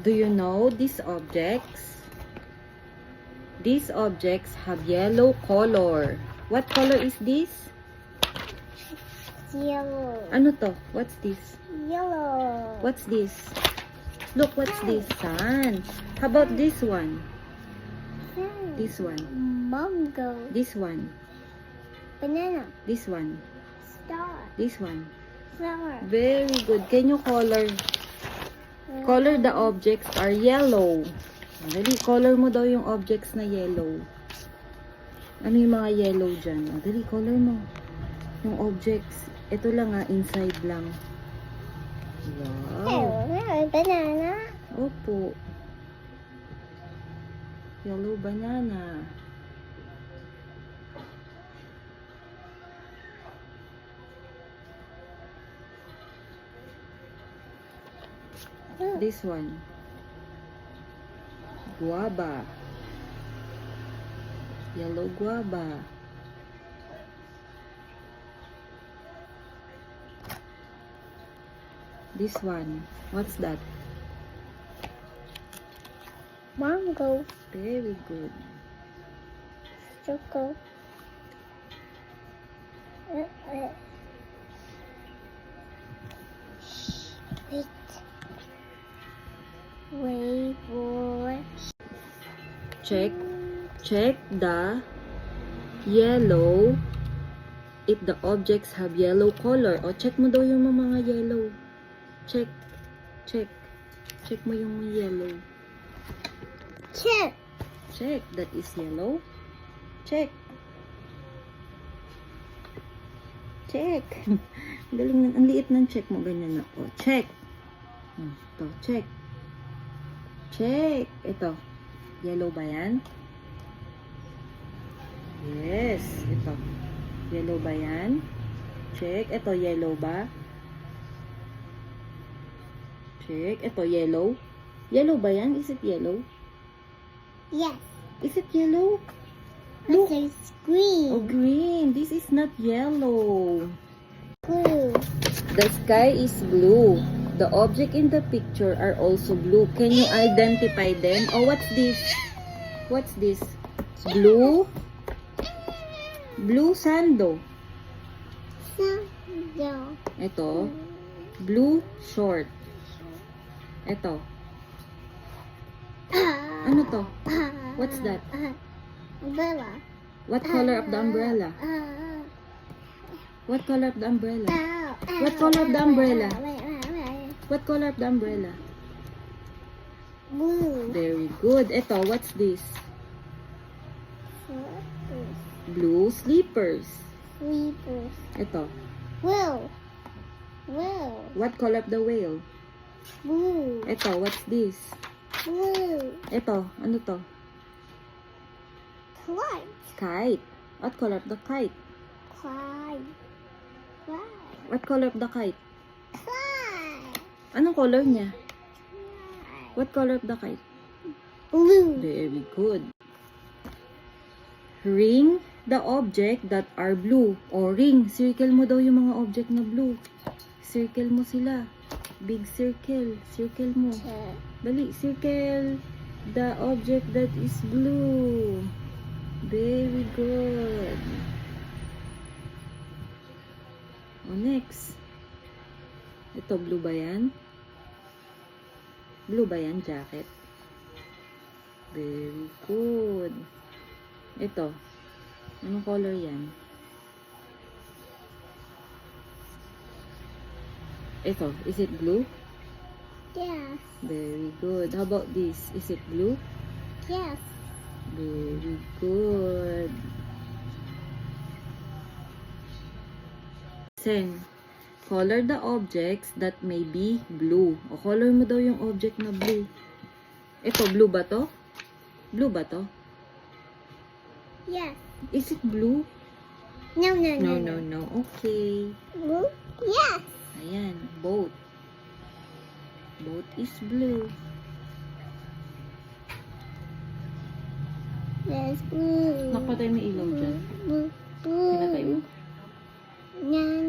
Do you know these objects? These objects have yellow color. What color is this? Yellow. Ano to? What's this? Yellow. What's this? Look, what's this? Sun. How about this one? This one. Mango. This one. Banana. This one. Star. This one. Flower. Very good. Can you color the objects are yellow? Dali, color mo daw yung objects na yellow. Ano yung mga yellow dyan? Dali, color mo. Yung objects. Ito lang inside lang. Wow. Banana. Opo. Yellow banana. This one. Guava. Yellow guava. This one. What's that? Mango. Very good. Choco. Wait for. Check the yellow if the objects have yellow color. O, check mo daw yung mga yellow. Check mo yung yellow. Check. Check, that is yellow. Check. Galing, ang liit ng check mo, ganyan na. O, check. Ito, check. Ito. Yellow ba yan? Yes. Ito. Yellow ba yan? Check. Ito, yellow ba? Check. Ito, yellow. Yellow ba yan? Is it yellow? Yes. Is it yellow? Look. It's green. Oh, green. This is not yellow. Blue. The sky is blue. The object in the picture are also blue. Can you identify them? Oh, what's this? What's this? Blue? Blue sando. No. Ito. Blue short. Ito. Ano to? What's that? Umbrella. What color of the umbrella? What color of the umbrella? What color of the umbrella? What color of the umbrella? Blue. Very good. Ito, what's this? Blue slippers. Sleepers. Ito. Whale. What color of the whale? Blue. Ito, what's this? Blue. Ito, ano to? Kite. Kite. What color of the kite? Kite. What color of the kite? Kite. Anong color niya? What color of the kite? Blue. Very good. Ring the object that are blue. O, ring. Circle mo daw yung mga object na blue. Circle mo sila. Big circle. Circle mo. Dali, circle the object that is blue. Very good. O, next. Ito, blue ba yan? Blue ba yan, jacket? Very good. Ito. Anong color yan? Ito, is it blue? Yes. Very good. How about this? Is it blue? Yes. Very good. Listen. Color the objects that may be blue. O, color mo daw yung object na blue. Ito, blue ba to? Blue ba to? Yes. Is it blue? No. No. Okay. Blue? Yes. Ayan, boat. Boat is blue. Yes, blue. Nakapatay mo ilaw dyan. Blue. Pinatay mo? Yan.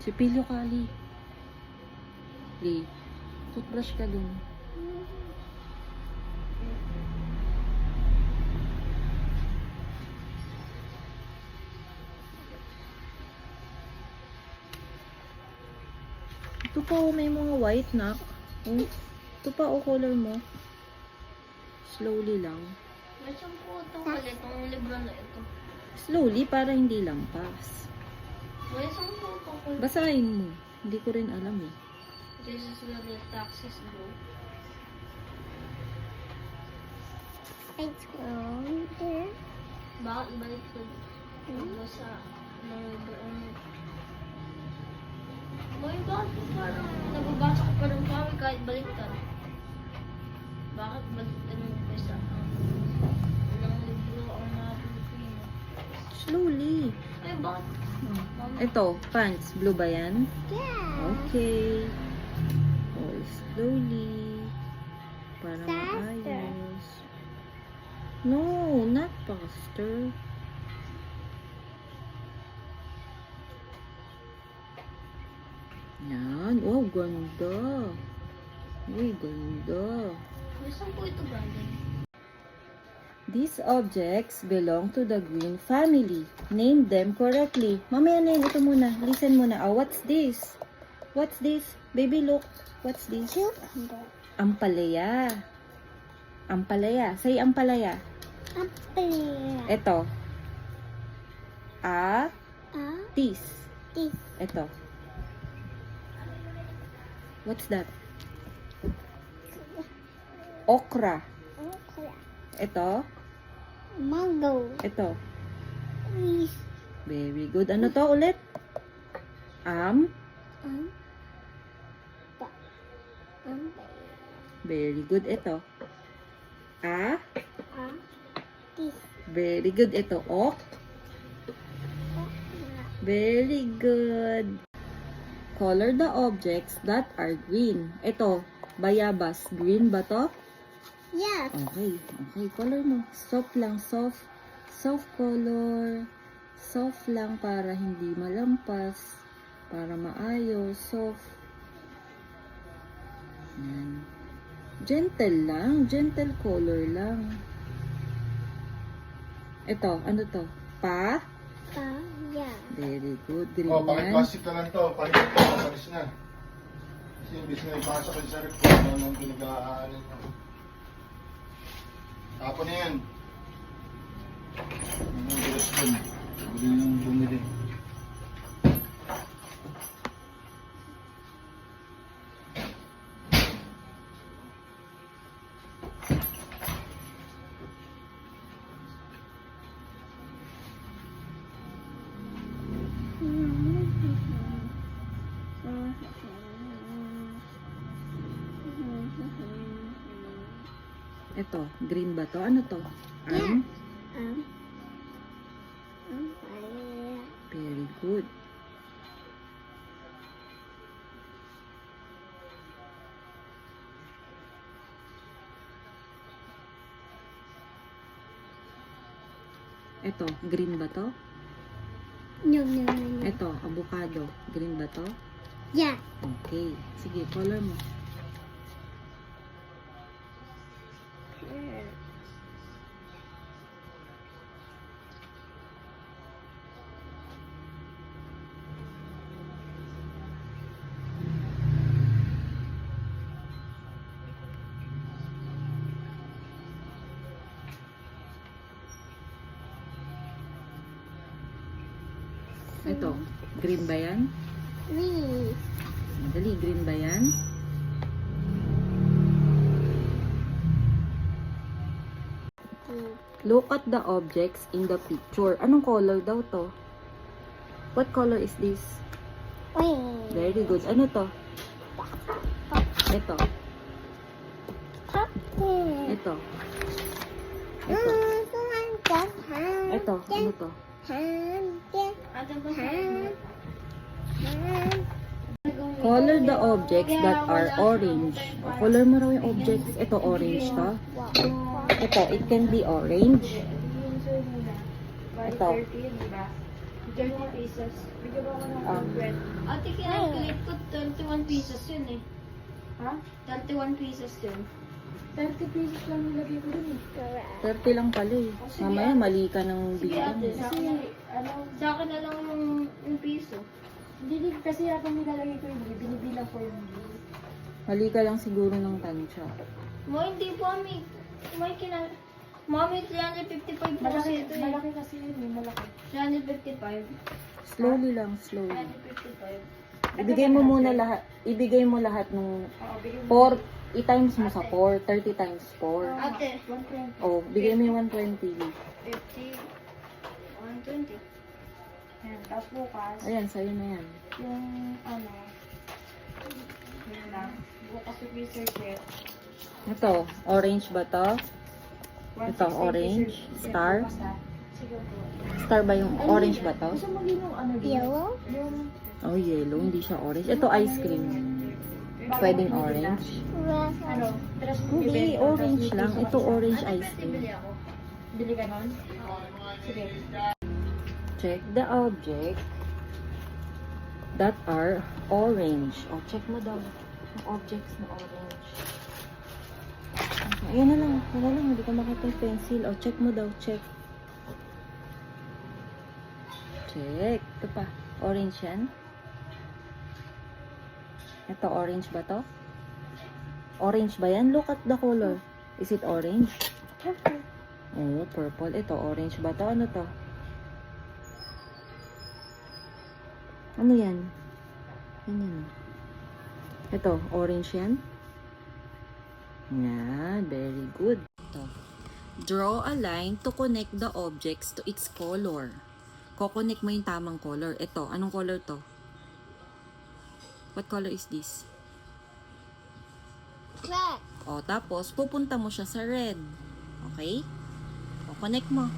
Sipilyo ka, Ali. Ali. Toothbrush ka dun. Ito pa, oh, may mga white na. Oh, ito pa, oh, color mo. Slowly lang. May 10 ito pala itong libro na ito. Slowly, para hindi lampas. May 10 ito pala. Basahin mo. Hindi ko rin alam eh. This is where the taxes go. It's wrong there. Bakit balik sa magbasa ng libro? May bakit parang nababasa ko pa rin kami kahit baliktad? Bakit baliktad ng pesa ng libro ang mga Pilipino? Slowly. Ay, bakit? Ito, pants. Blue ba yan? Yeah. Okay. All slowly. Para Faster. maayos. No, not faster. Yan. Oh, ganda. Uy, ganda. May 10 ito galing. These objects belong to the green family. Name them correctly. Mamaya na yun. Ito muna. Listen muna. Oh, what's this? What's this? Baby, look. What's this? Cucumber. Ampalaya. Ampalaya. Say ampalaya. Apple. Ito. Ah, Tis. this. Ito. What's that? Okra. Okay. Ito. Mango. Ito. This. Very good. Ano to ulit? Um. Pa. Very good. Ito. Ah. This. Very good. Ito. Ok. Very good. Color the objects that are green. Ito. Bayabas. Green ba to? Yes. Okay. Okay. Color mo. Soft lang. Soft. Soft color. Soft lang para hindi malampas. Para maayos. Soft. Yan. Gentle lang. Gentle color lang. Ito. Ano to? Pa? Pa. Yeah. Very good. Green Oh, yan. plastic na lang to. Palis na. Kasi imbis na ipasa ko sa rep ko, ano nang pinag-aanin nyo. Tapon na yan. Ano ang bilis dun? Bili yung bumili. Ito. Green ba to? Ano to? Yeah. Fire. Very good. Ito. Green ba to? No, no, no, no. Ito. Avocado. Green ba to? Yeah. Okay. Sige. Color mo. Ito. Green ba yan? This. Madali. Green ba yan? Look at the objects in the picture. Anong color daw to? What color is this? Wait. Very good. Ano to? Ito. Puppy. Ito. Ito. Ito. Ano to? Ano ba Color the objects that are orange. Color mo raw yung objects. Ito, orange to. Ito, it can be orange. Ito. 30 pieces. Bigyan mo ako ng Ah. 100. Ate, kinalculate ko 21 pieces yun eh. Ha? 31 pieces yun. 30 pieces lang nilagay ko dun eh. 30 lang pala eh. Mamaya mali ka ng Sige bilang. ate, sa akin, Ano, sa akin na lang yung piso. hindi kasi ako nilalagay ko yung binibilang ko yung Mali ka lang siguro ng tansya. Mo, hindi po kami. Mami, 355 po kasi ito eh. malaki kasi yun eh, malaki. 355. Slowly lang, slowly. 355. Ibigay mo muna lahat. Ibigay mo lahat ng Oo, bigyan mo. 4. I-times mo sa 4. 30 times 4. Ate, 120. Oh, bigay mo yung 120. 50, 120. Yan, tapos bukas, Ayan, sa'yo na yan. yung ano, yun lang. Bukas yung circuit. Ito, orange ba to? Ito, orange. Star. Sige po. Star ba yung orange ba to? Gusto mo din yung ano din? Yellow? Yung Oh, yellow. Hindi siya orange. Ito, ice cream. Pwedeng orange. ano, dress mo Hindi, orange lang. Ito, orange ice cream. Bili ako. Bili ka nun? Sige. Check the object that are orange. O, check mo daw. Yung objects na orange. Okay, ayan na lang. Wala lang. Hindi ko makita yung pencil. O, check mo daw. Check. Check. Ito pa. Orange yan. Ito, orange ba to? Orange ba yan? Look at the color. Is it orange? Oh, purple. Ito, orange ba to? Ano to? Ano yan? Ano yan? Ito, orange yan? Yan, very good. Ito. Draw a line to connect the objects to its color. Ko-connect mo yung tamang color. Ito, anong color to? What color is this? Red. O, tapos, pupunta mo siya sa red. Okay? O, connect mo.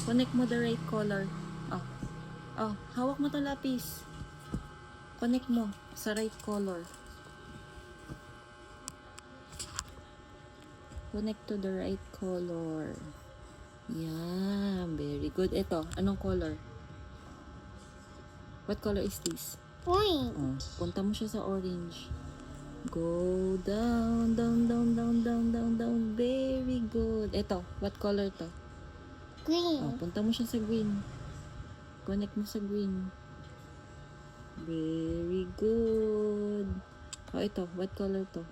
Connect mo the right color. O, hawak mo to lapis. Connect mo sa right color. Connect to the right color. Yan. Very good. Ito, anong color? What color is this? Point. Oh, punta mo siya sa orange. Go down, down, down, down, down, down, down. Very good. Ito, what color to? Green. Oh, punta mo siya sa green. Connect mo sa green. Very good. Oh, ito, what color to?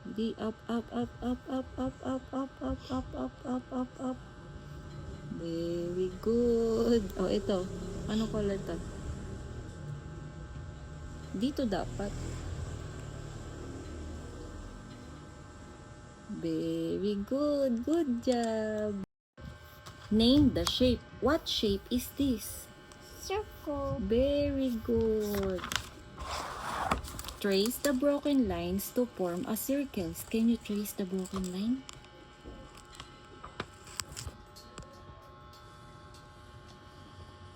Di up, up, up, up, up, up, up, up, up, up, up, up, up, up. Very good. Oh, ito. Anong color to? Dito dapat. Very good. Good job. Name the shape. What shape is this? Circle. Very good. Trace the broken lines to form a circle. Can you trace the broken line?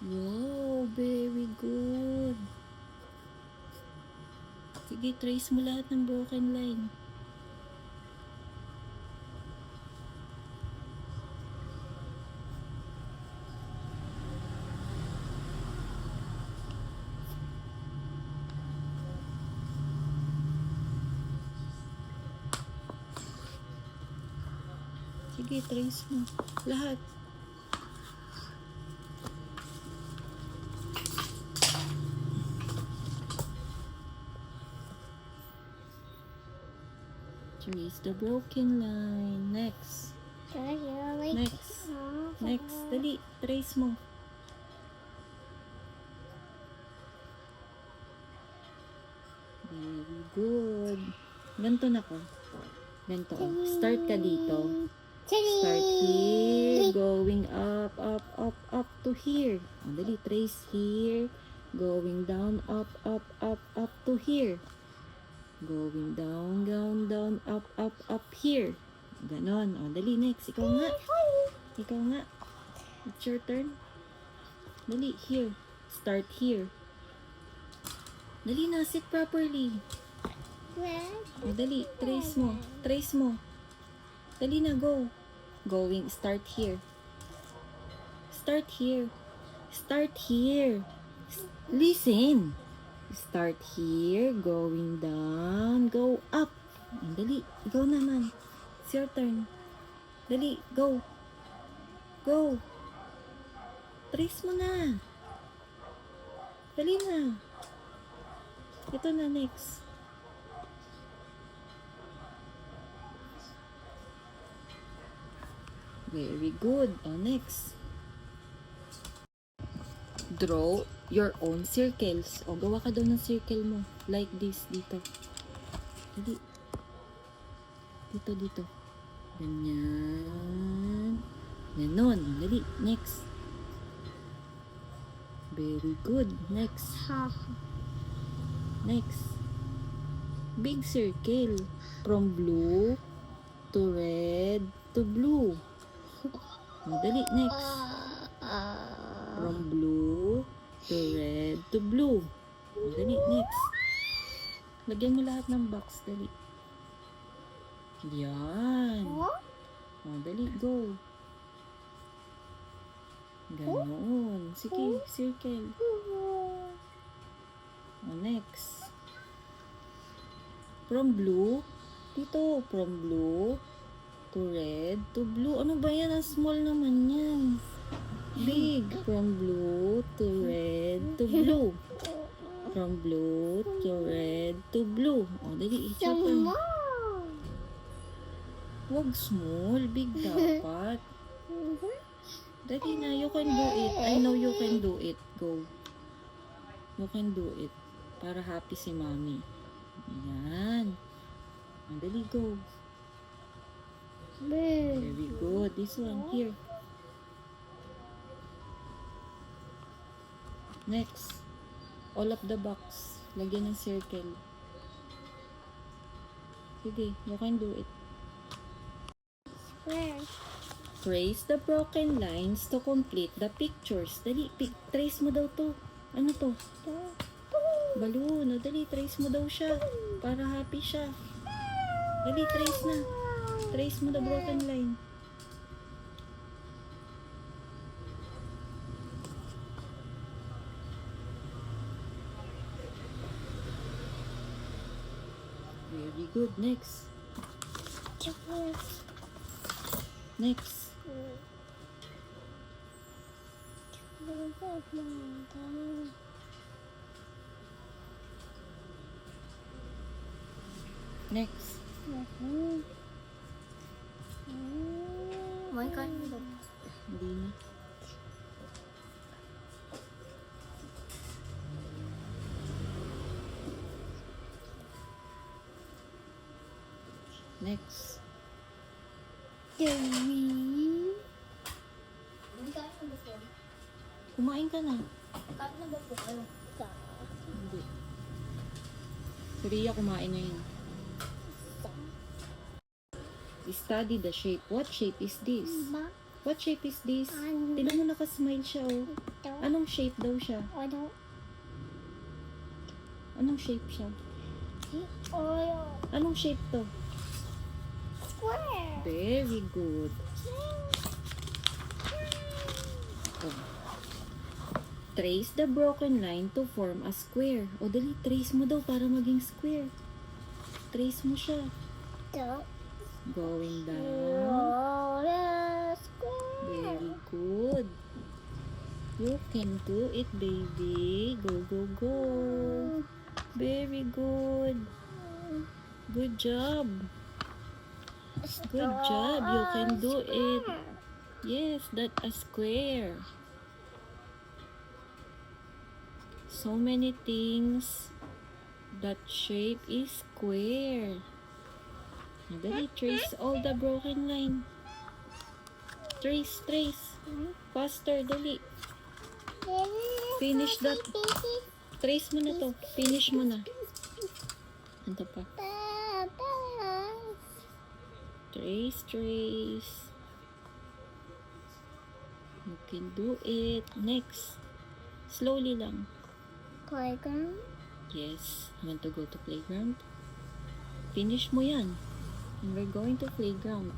Wow, very good. Sige, trace mo lahat ng broken line. Sige, trace mo. Lahat. Trace the broken line. Next. Next. Next. Dali. Trace mo. Very good. Ganto na ko. Ganto. Start ka dito. Start here. Going up, up, up, up to here. O, dali. Trace here. Going down, up, up, up, up to here. Going down, down, down, up, up, up here. Ganon. O, dali. Next. Ikaw nga. Ikaw nga. It's your turn. Dali. Here. Start here. Dali na. Sit properly. O, dali. Trace mo. Trace mo. Dali na. Go. Going. Start here. Start here. Start here. Listen. Start here, going down, go up. Dali, ikaw naman. It's your turn. Dali, go. Go. Trace mo na. Dali na. Ito na, next. Very good. Next. Draw your own circles. O, gawa ka daw ng circle mo. Like this, dito. Dali. Dito. Ganyan. Ganon. Dali. Next. Very good. Next. Next. Big circle. From blue to red to blue. Dali. Next. From blue to red to blue. Dali. Next. Lagyan mo lahat ng box. Dali. Yan. Dali. Go. Ganon. Sige. Circle. Next. From blue. Dito. From blue to red to blue. Ano ba yan? Ang small naman yan. Big. From blue to red to blue. From blue to red to blue. Dali. It's your turn. Huwag small. Big dapat. Dali na. You can do it. I know you can do it. Go. You can do it. Para happy si mommy. Yan. Dali, go. Very good. This one. Here. Next. All of the box. Lagyan ng circle. Sige. You can do it. Trace the broken lines to complete the pictures. Dali. Trace mo daw to. Ano to? Balloon. Dali. Trace mo daw siya. Para happy siya. Dali. Trace na. Trace mo the broken line. Very good. Next. Next. Next. May kain mo ba? Hindi na. Next. Hindi kain mo ba po? Kumain ka na. Kain na ba po kayo? Hindi. Si Rhea kumain na yun. Study the shape. What shape is this? What shape is this? Tignan mo, nakasmile siya, oh. Anong shape daw siya? Anong shape siya? Anong shape to? Square. Very good. Oh. Trace the broken line to form a square. O dali, trace mo daw para maging square. Trace mo siya. Going down. Very good. You can do it, baby. Go, go, go. Very good. Good job. Good job. You can do it. Yes, that's a square. So many things. That shape is square. Dali, trace all the broken line. Trace, trace. Faster, dali. Finish that. Trace mo na to. Finish mo na. Ito pa. Trace, trace. You can do it. Next. Slowly lang. Playground? Yes. Want to go to playground? Finish mo yan. And we're going to playground.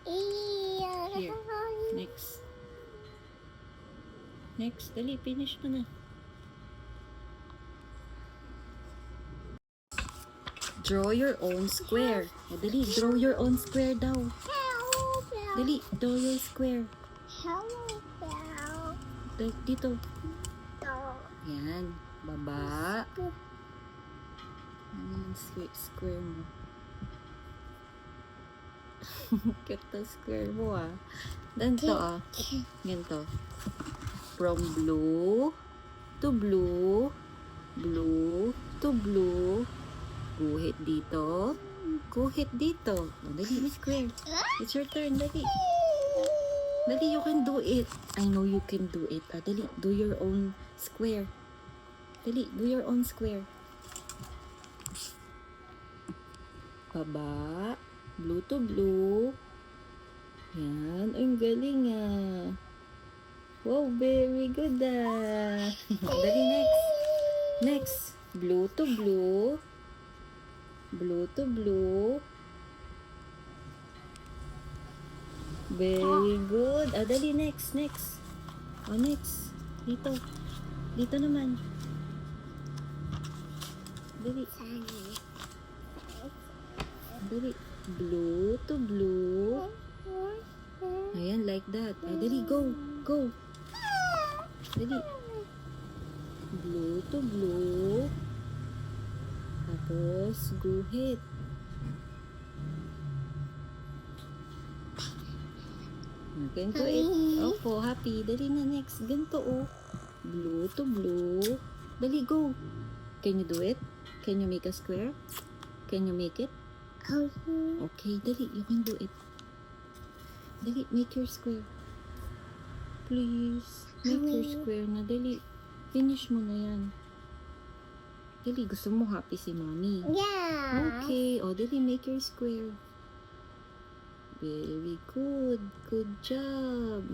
Here. Next. Next. Dali, finish mo na. Draw your own square. O, dali, draw your own square daw. Dali, draw your square. Dito. Yan. Baba. Ano yung square mo? Cute na square mo ah. Ganito ah. Ganito. From blue to blue. Blue to blue. Guhit dito. Guhit dito. O, dali, square. It's your turn. Dali. Dali, you can do it. I know you can do it. Ah, dali, do your own square. Dali, do your own square. Baba. Blue to blue. Yan. Ay, ang galing ah. Wow, very good ah. Dali, next. Next. Blue to blue. Blue to blue. Very good. Ah, dali, next. Oh, next. Dito. Dito naman. Dali. Dali. Blue to blue. Ayan, like that. Ah, dali, go. Go. Dali. Blue to blue. Tapos, guhit. Ganito eh. Opo, happy. Dali na next. Ganito oh. Blue to blue. Dali, go. Can you do it? Can you make a square? Can you make it? Okay, dali. You can do it. Dali, make your square. Please. Make your square na. Dali. Finish mo na yan. Dali, gusto mo happy si mommy. Yeah. Okay. O, dali, make your square. Very good. Good job.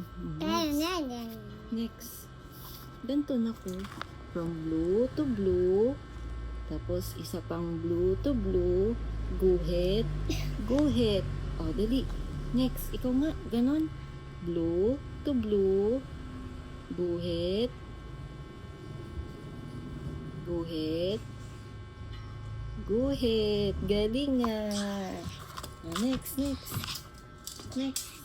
Next. Ganito na ko. From blue to blue. Tapos, isa pang blue to blue. Guhit. Guhit. O, dali. Next. Ikaw nga. Ganon. Blue to blue. Guhit. Guhit. Guhit. Galing nga. O, next. Next.